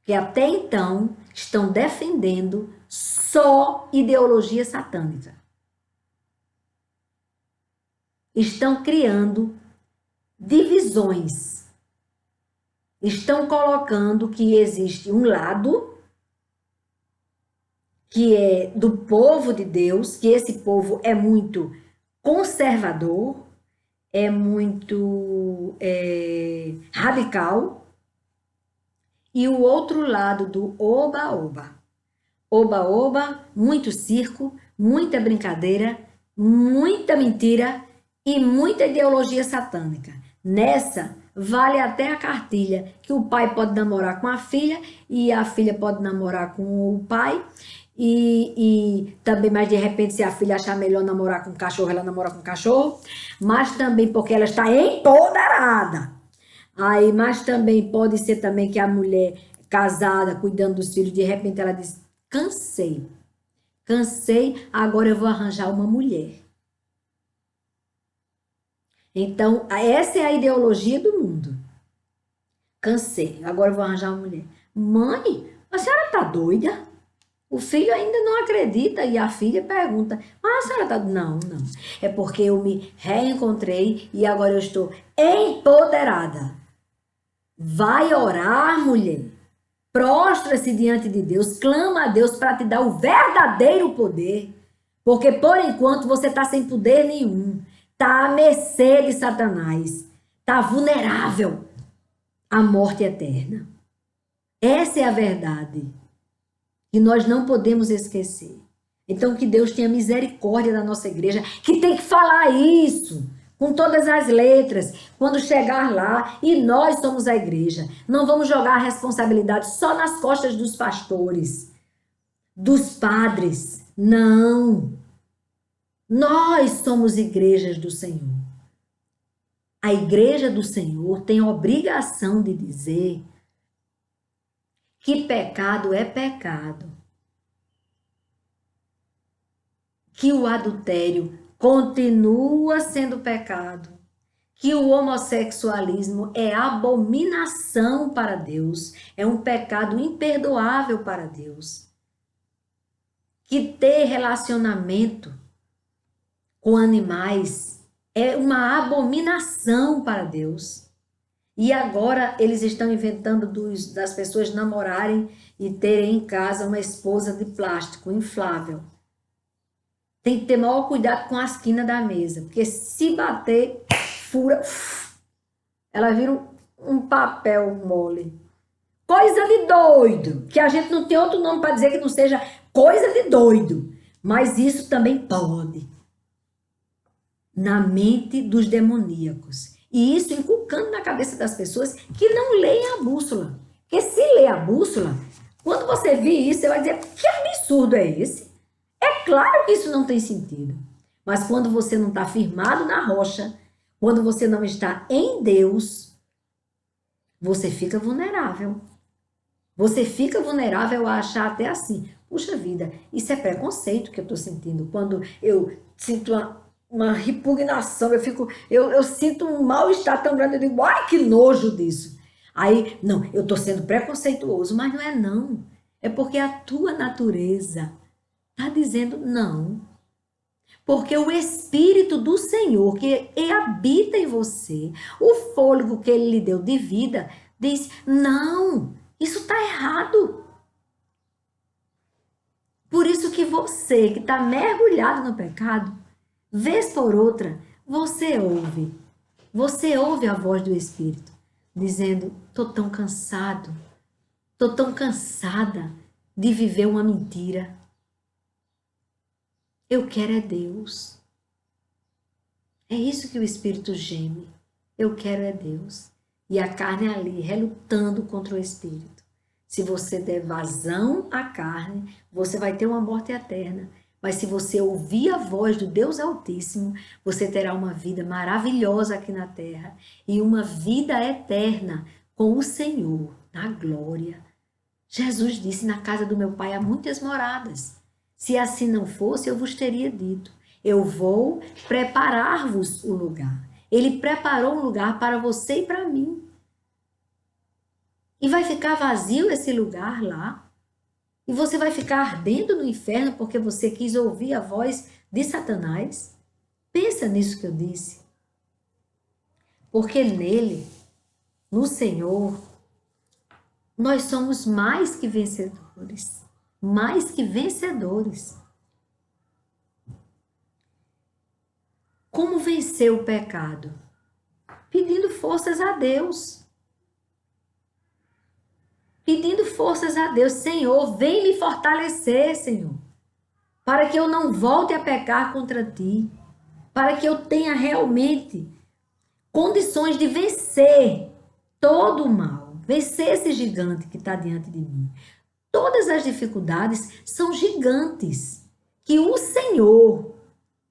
que até então estão defendendo só ideologia satânica. Estão criando divisões. Estão colocando que existe um lado que é do povo de Deus, que esse povo é muito conservador, é muito radical, e o outro lado do oba-oba. Oba-oba, muito circo, muita brincadeira, muita mentira e muita ideologia satânica. Nessa, vale até a cartilha, que o pai pode namorar com a filha e a filha pode namorar com o pai. E também, mas de repente, se a filha achar melhor namorar com o cachorro, ela namora com o cachorro. Mas também porque ela está empoderada. Aí, mas também pode ser também que a mulher casada, cuidando dos filhos, de repente ela diz, cansei. Cansei, agora eu vou arranjar uma mulher. Então, essa é a ideologia do mundo. Cansei, agora eu vou arranjar uma mulher. Mãe, a senhora tá doida? O filho ainda não acredita e a filha pergunta, mas a senhora tá... Não, não. É porque eu me reencontrei e agora eu estou empoderada. Vai orar, mulher. Prostra-se diante de Deus, clama a Deus para te dar o verdadeiro poder. Porque por enquanto você está sem poder nenhum. Está à mercê de Satanás. Está vulnerável à morte eterna. Essa é a verdade. E nós não podemos esquecer. Então que Deus tenha misericórdia da nossa igreja, que tem que falar isso com todas as letras, quando chegar lá, e nós somos a igreja. Não vamos jogar a responsabilidade só nas costas dos pastores, dos padres. Não. Nós somos igrejas do Senhor. A igreja do Senhor tem a obrigação de dizer que pecado é pecado. Que o adultério continua sendo pecado, que o homossexualismo é abominação para Deus, é um pecado imperdoável para Deus, que ter relacionamento com animais é uma abominação para Deus. E agora eles estão inventando das pessoas namorarem e terem em casa uma esposa de plástico inflável. Tem que ter maior cuidado com a esquina da mesa, porque se bater, fura, ela vira um papel mole. Coisa de doido, que a gente não tem outro nome para dizer que não seja coisa de doido, mas isso também pode. Na mente dos demoníacos. E isso inculcando na cabeça das pessoas que não leem a bússola. Porque se lê a bússola, quando você vir isso, você vai dizer, que absurdo é esse? É claro que isso não tem sentido. Mas quando você não está firmado na rocha, quando você não está em Deus, você fica vulnerável. Você fica vulnerável a achar até assim, puxa vida, isso é preconceito que eu estou sentindo. Quando eu sinto uma repugnação, eu sinto um mal-estar tão grande, eu digo, ai, que nojo disso. Aí, não, eu estou sendo preconceituoso, mas não é não. É porque a tua natureza está dizendo não. Porque o Espírito do Senhor, que habita em você, o fôlego que Ele lhe deu de vida, diz, não, isso está errado. Por isso que você, que está mergulhado no pecado, vez por outra, você ouve a voz do Espírito, dizendo, estou tão cansado, estou tão cansada de viver uma mentira. Eu quero é Deus. É isso que o Espírito geme. Eu quero é Deus. E a carne ali, relutando contra o Espírito. Se você der vazão à carne, você vai ter uma morte eterna. Mas se você ouvir a voz do Deus Altíssimo, você terá uma vida maravilhosa aqui na terra. E uma vida eterna com o Senhor, na glória. Jesus disse, na casa do meu Pai há muitas moradas. Se assim não fosse, eu vos teria dito, eu vou preparar-vos o lugar. Ele preparou um lugar para você e para mim. E vai ficar vazio esse lugar lá. E você vai ficar ardendo no inferno porque você quis ouvir a voz de Satanás. Pensa nisso que eu disse. Porque nele, no Senhor, nós somos mais que vencedores. Mais que vencedores. Como vencer o pecado? Pedindo forças a Deus. Pedindo forças a Deus. Senhor, vem me fortalecer, Senhor. Para que eu não volte a pecar contra ti. Para que eu tenha realmente condições de vencer todo o mal, vencer esse gigante que está diante de mim. Todas as dificuldades são gigantes que o Senhor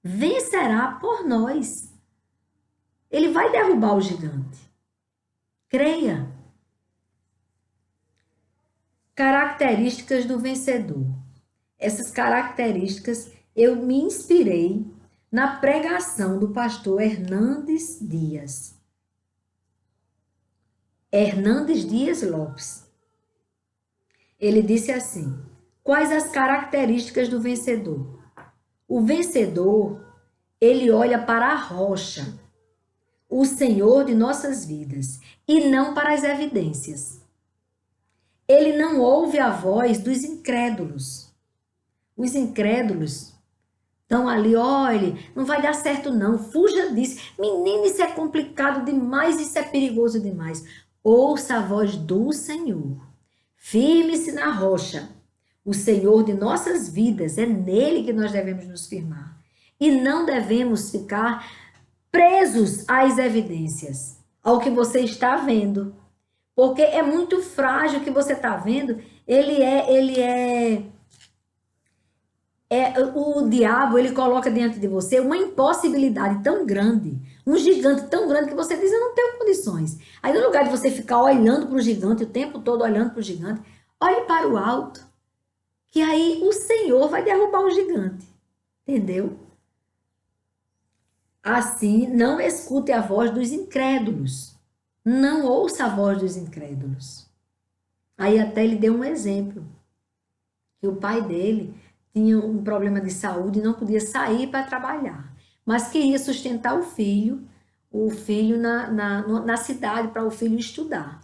vencerá por nós. Ele vai derrubar o gigante. Creia. Características do vencedor. Essas características eu me inspirei na pregação do pastor Hernandes Dias. Hernandes Dias Lopes. Ele disse assim: quais as características do vencedor? O vencedor, ele olha para a rocha, o Senhor de nossas vidas, e não para as evidências. Ele não ouve a voz dos incrédulos. Os incrédulos estão ali, olha, não vai dar certo não, fuja disso. Menino, isso é complicado demais, isso é perigoso demais. Ouça a voz do Senhor. Firme-se na rocha. O Senhor de nossas vidas, é nele que nós devemos nos firmar. E não devemos ficar presos às evidências, ao que você está vendo. Porque é muito frágil o que você está vendo. O diabo, ele coloca diante de você uma impossibilidade tão grande, um gigante tão grande que você diz, eu não tenho condições. Aí no lugar de você ficar olhando para o gigante, o tempo todo olhando para o gigante, olhe para o alto, que aí o Senhor vai derrubar o gigante. Entendeu? Assim, não escute a voz dos incrédulos. Não ouça a voz dos incrédulos. Aí até ele deu um exemplo, que o pai dele tinha um problema de saúde e não podia sair para trabalhar, mas queria sustentar o filho na cidade para o filho estudar.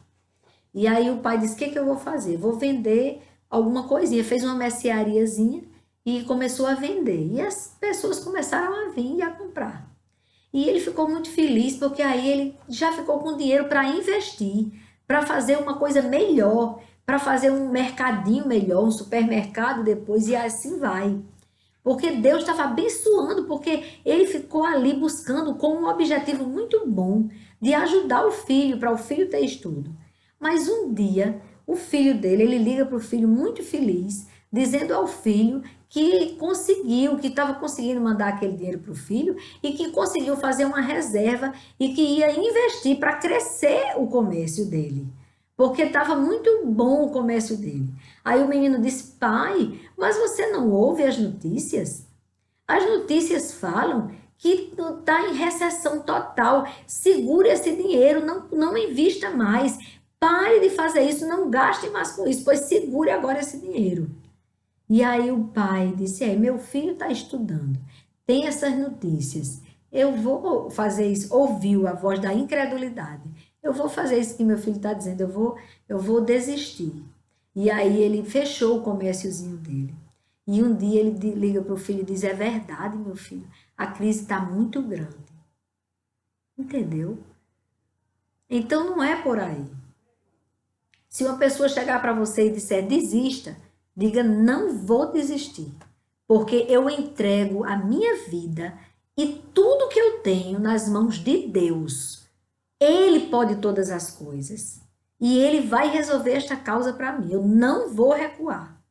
E aí o pai disse, o que eu vou fazer? Vou vender alguma coisinha. Fez uma merceariazinha e começou a vender. E as pessoas começaram a vir e a comprar. E ele ficou muito feliz, porque aí ele já ficou com dinheiro para investir, para fazer uma coisa melhor, para fazer um mercadinho melhor, um supermercado depois, e assim vai. Porque Deus estava abençoando, porque ele ficou ali buscando com um objetivo muito bom de ajudar o filho, para o filho ter estudo. Mas um dia, o filho dele, ele liga para o filho muito feliz, dizendo ao filho que conseguiu, que estava conseguindo mandar aquele dinheiro para o filho e que conseguiu fazer uma reserva e que ia investir para crescer o comércio dele. Porque estava muito bom o comércio dele. Aí o menino disse, pai, mas você não ouve as notícias? As notícias falam que está em recessão total. Segure esse dinheiro, não invista mais. Pare de fazer isso, não gaste mais com isso, pois segure agora esse dinheiro. E aí o pai disse, meu filho está estudando, tem essas notícias, eu vou fazer isso. Ouviu a voz da incredulidade. Eu vou fazer isso que meu filho está dizendo, eu vou desistir. E aí ele fechou o comérciozinho dele. E um dia ele liga para o filho e diz, é verdade, meu filho, a crise está muito grande. Entendeu? Então não é por aí. Se uma pessoa chegar para você e disser, desista, diga, não vou desistir, porque eu entrego a minha vida e tudo que eu tenho nas mãos de Deus. Ele pode todas as coisas e Ele vai resolver esta causa para mim. Eu não vou recuar.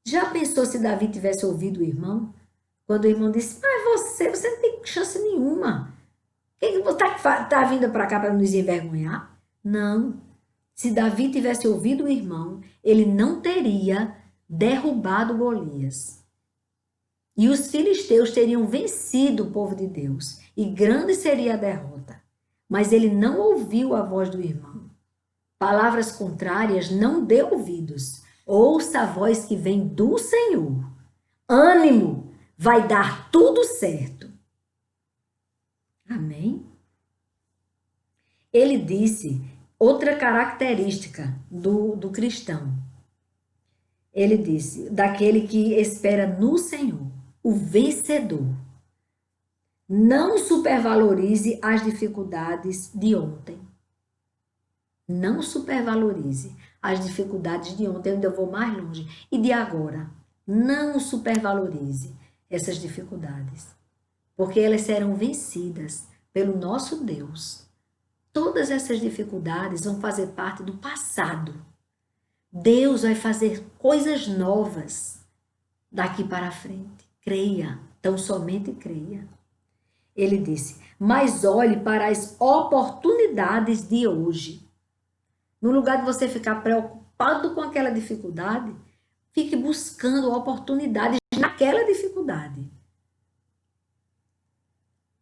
Já pensou se Davi tivesse ouvido o irmão? Quando o irmão disse, mas você não tem chance nenhuma. Você está vindo para cá para nos envergonhar? Não. Se Davi tivesse ouvido o irmão, ele não teria derrubado Golias. E os filisteus teriam vencido o povo de Deus, e grande seria a derrota. Mas ele não ouviu a voz do irmão. Palavras contrárias não dê ouvidos. Ouça a voz que vem do Senhor. Ânimo, vai dar tudo certo. Amém? Ele disse outra característica do cristão. Ele disse, daquele que espera no Senhor, o vencedor. Não supervalorize as dificuldades de ontem. Não supervalorize as dificuldades de ontem, onde eu vou mais longe. E de agora. Não supervalorize essas dificuldades. Porque elas serão vencidas pelo nosso Deus. Todas essas dificuldades vão fazer parte do passado. Deus vai fazer coisas novas daqui para frente. Creia, tão somente creia. Ele disse, mas olhe para as oportunidades de hoje. No lugar de você ficar preocupado com aquela dificuldade, fique buscando oportunidades naquela dificuldade.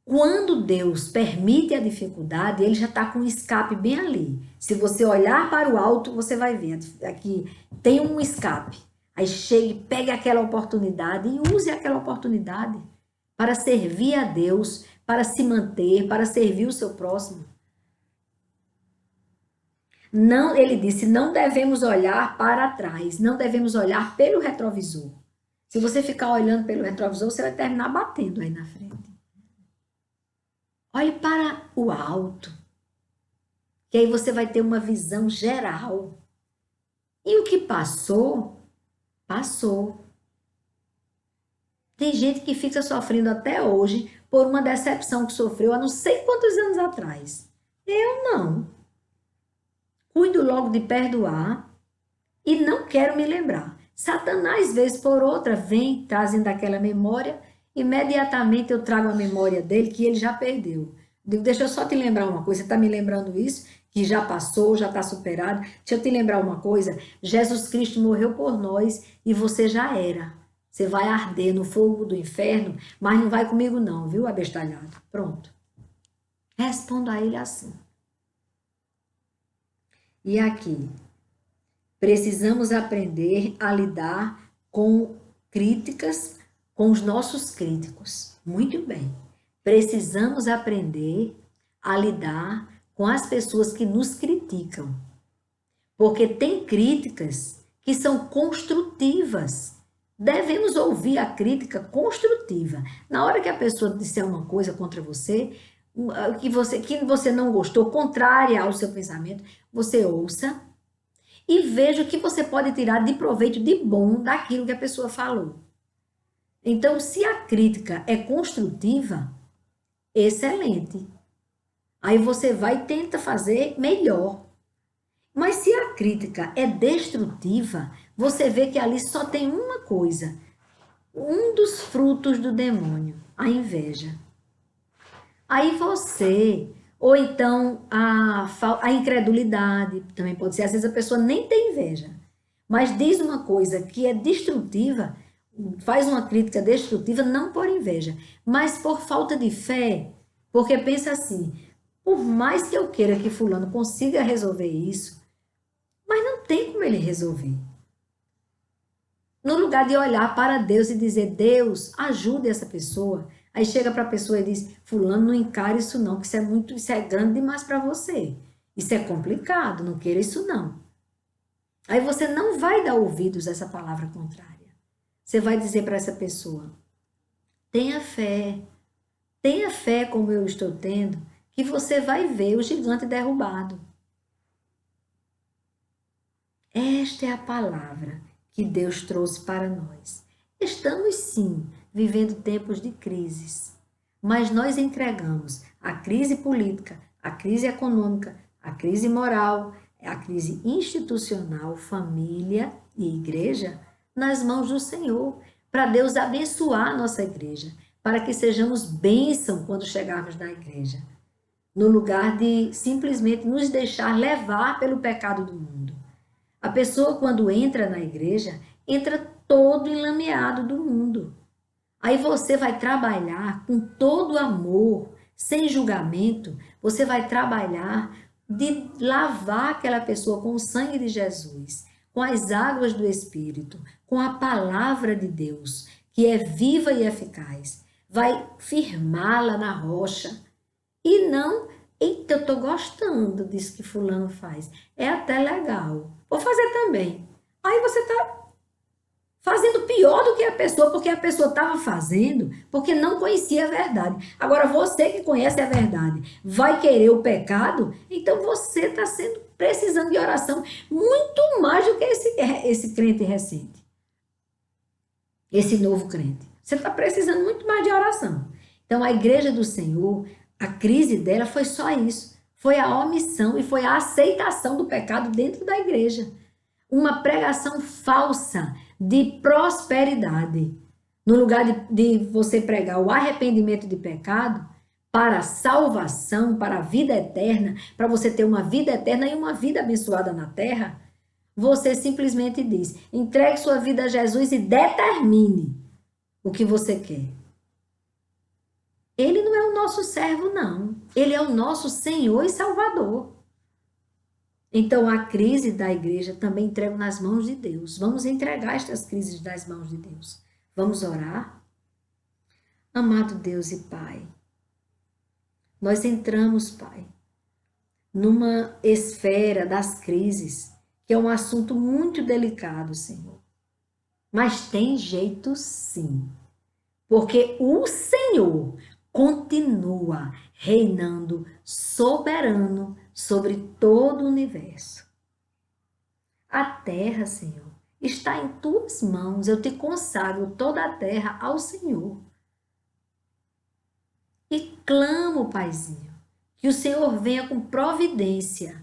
Quando Deus permite a dificuldade, ele já está com um escape bem ali. Se você olhar para o alto, você vai ver aqui tem um escape. Aí chegue, pegue aquela oportunidade e use aquela oportunidade para servir a Deus, para se manter, para servir o seu próximo. Não, ele disse, não devemos olhar para trás, não devemos olhar pelo retrovisor. Se você ficar olhando pelo retrovisor, você vai terminar batendo aí na frente. Olhe para o alto, que aí você vai ter uma visão geral. E o que passou, passou. Tem gente que fica sofrendo até hoje por uma decepção que sofreu há não sei quantos anos atrás. Eu não. Cuido logo de perdoar e não quero me lembrar. Satanás, vez por outra, vem trazendo aquela memória. Imediatamente eu trago a memória dele que ele já perdeu. Digo, deixa eu só te lembrar uma coisa, você está me lembrando isso? Que já passou, já está superado. Deixa eu te lembrar uma coisa, Jesus Cristo morreu por nós e você já era. Você vai arder no fogo do inferno, mas não vai comigo não, viu, abestalhado? Pronto. Respondo a ele assim. E aqui, precisamos aprender a lidar com críticas, com os nossos críticos. Muito bem. Precisamos aprender a lidar com as pessoas que nos criticam. Porque tem críticas que são construtivas. Devemos ouvir a crítica construtiva. Na hora que a pessoa disser uma coisa contra você, que você não gostou, contrária ao seu pensamento, você ouça e veja o que você pode tirar de proveito de bom daquilo que a pessoa falou. Então, se a crítica é construtiva, excelente. Aí você vai e tenta fazer melhor. Mas se a crítica é destrutiva, você vê que ali só tem uma coisa. Um dos frutos do demônio, a inveja. Aí você, ou então a incredulidade, também pode ser. Às vezes a pessoa nem tem inveja, mas diz uma coisa que é destrutiva, faz uma crítica destrutiva, não por inveja, mas por falta de fé, porque pensa assim, por mais que eu queira que fulano consiga resolver isso, mas não tem como ele resolver. No lugar de olhar para Deus e dizer, Deus, ajude essa pessoa. Aí chega para a pessoa e diz, fulano, não encare isso não, que isso é grande demais para você. Isso é complicado, não queira isso não. Aí você não vai dar ouvidos a essa palavra contrária. Você vai dizer para essa pessoa, tenha fé como eu estou tendo, que você vai ver o gigante derrubado. Esta é a palavra que Deus trouxe para nós. Estamos sim vivendo tempos de crises, mas nós entregamos a crise política, a crise econômica, a crise moral, a crise institucional, família e igreja nas mãos do Senhor, para Deus abençoar a nossa igreja, para que sejamos bênção quando chegarmos na igreja, no lugar de simplesmente nos deixar levar pelo pecado do mundo. A pessoa, quando entra na igreja, entra todo enlameado do mundo. Aí você vai trabalhar com todo amor, sem julgamento, você vai trabalhar de lavar aquela pessoa com o sangue de Jesus, com as águas do Espírito, com a palavra de Deus, que é viva e eficaz. Vai firmá-la na rocha e não, eita, eu estou gostando disso que fulano faz, é até legal, vou fazer também. Aí você está fazendo pior do que a pessoa, porque a pessoa estava fazendo porque não conhecia a verdade. Agora, você que conhece a verdade vai querer o pecado, então você está precisando de oração muito mais do que esse crente recente. Esse novo crente. Você está precisando muito mais de oração. Então, a igreja do Senhor, A crise dela foi só isso. Foi a omissão e foi a aceitação do pecado dentro da igreja. Uma pregação falsa de prosperidade. No lugar de você pregar o arrependimento de pecado para a salvação, para a vida eterna, para você ter uma vida eterna e uma vida abençoada na terra, você simplesmente diz: entregue sua vida a Jesus e determine o que você quer. Ele não é o nosso servo, não. Ele é o nosso Senhor e Salvador. Então, a crise da igreja também entrego nas mãos de Deus. Vamos entregar estas crises nas mãos de Deus. Vamos orar? Amado Deus e Pai, nós entramos, Pai, numa esfera das crises, que é um assunto muito delicado, Senhor. Mas tem jeito sim, porque o Senhor continua reinando soberano sobre todo o universo. A terra, Senhor, está em tuas mãos. Eu te consagro toda a terra ao Senhor. E clamo, Paizinho, que o Senhor venha com providência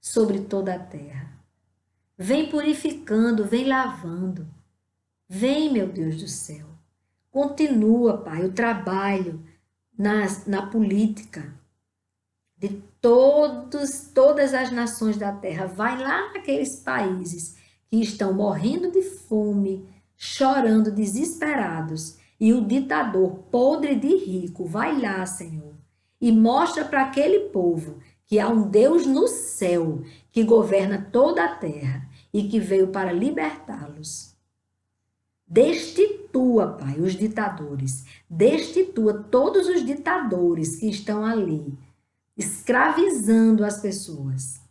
sobre toda a terra. Vem purificando, vem lavando. Vem, meu Deus do céu. Continua, Pai, o trabalho na política de todas as nações da terra. Vai lá naqueles países que estão morrendo de fome, chorando, desesperados. E o ditador podre de rico, vai lá, Senhor, e mostra para aquele povo que há um Deus no céu que governa toda a terra e que veio para libertá-los. Destitua, Pai, os ditadores. Destitua todos os ditadores que estão ali, escravizando as pessoas.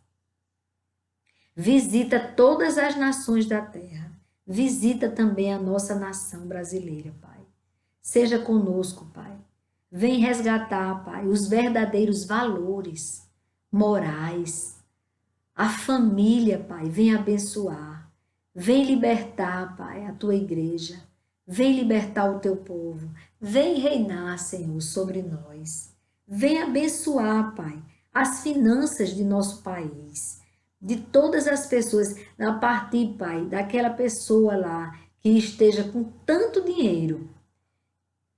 Visita todas as nações da terra. Visita também a nossa nação brasileira, Pai. Seja conosco, Pai. Vem resgatar, Pai, os verdadeiros valores morais. A família, Pai, vem abençoar. Vem libertar, Pai, a tua igreja. Vem libertar o teu povo. Vem reinar, Senhor, sobre nós. Vem abençoar, Pai, as finanças de nosso país. De todas as pessoas, a partir, Pai, daquela pessoa lá que esteja com tanto dinheiro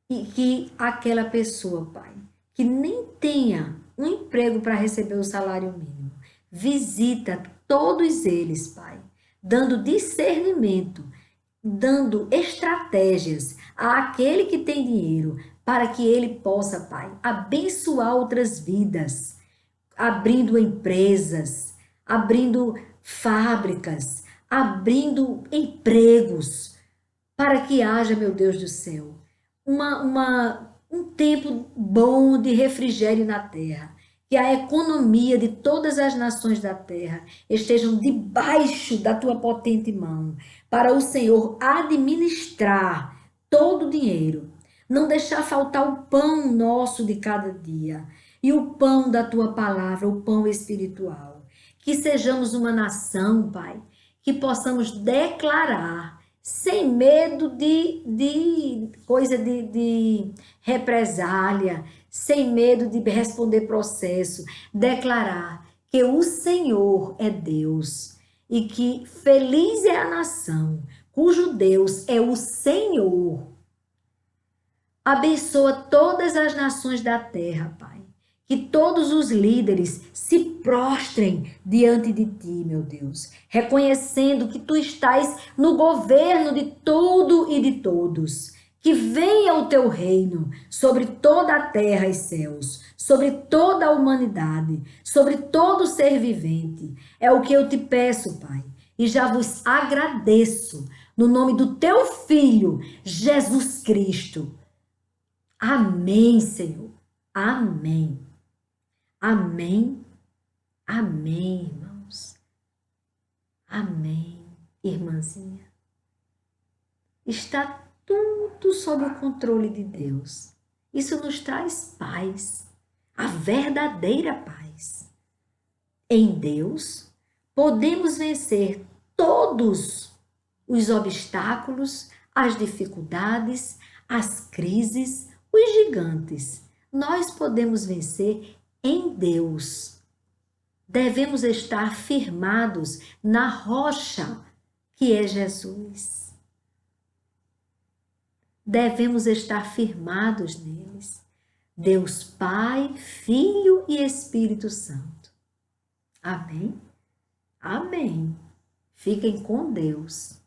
e que aquela pessoa, Pai, que nem tenha um emprego para receber o salário mínimo, visita todos eles, Pai, dando discernimento, dando estratégias àquele que tem dinheiro, para que ele possa, Pai, abençoar outras vidas, abrindo empresas, abrindo fábricas, abrindo empregos, para que haja, meu Deus do céu, um tempo bom de refrigério na terra, que a economia de todas as nações da terra estejam debaixo da tua potente mão, para o Senhor administrar todo o dinheiro, não deixar faltar o pão nosso de cada dia e o pão da tua palavra, o pão espiritual. Que sejamos uma nação, Pai, que possamos declarar sem medo de represália, sem medo de responder processo, declarar que o Senhor é Deus e que feliz é a nação cujo Deus é o Senhor. Abençoa todas as nações da terra, Pai. Que todos os líderes se prostrem diante de Ti, meu Deus, reconhecendo que Tu estás no governo de tudo e de todos. Que venha o Teu reino sobre toda a terra e céus, sobre toda a humanidade, sobre todo ser vivente. É o que eu te peço, Pai, e já vos agradeço, no nome do Teu Filho, Jesus Cristo. Amém, Senhor. Amém. Amém. Amém, irmãos. Amém, irmãzinha. Está tudo sob o controle de Deus. Isso nos traz paz, a verdadeira paz. Em Deus, podemos vencer todos os obstáculos, as dificuldades, as crises, os gigantes, nós podemos vencer em Deus. Devemos estar firmados na rocha que é Jesus. Devemos estar firmados neles. Deus Pai, Filho e Espírito Santo. Amém? Amém. Fiquem com Deus.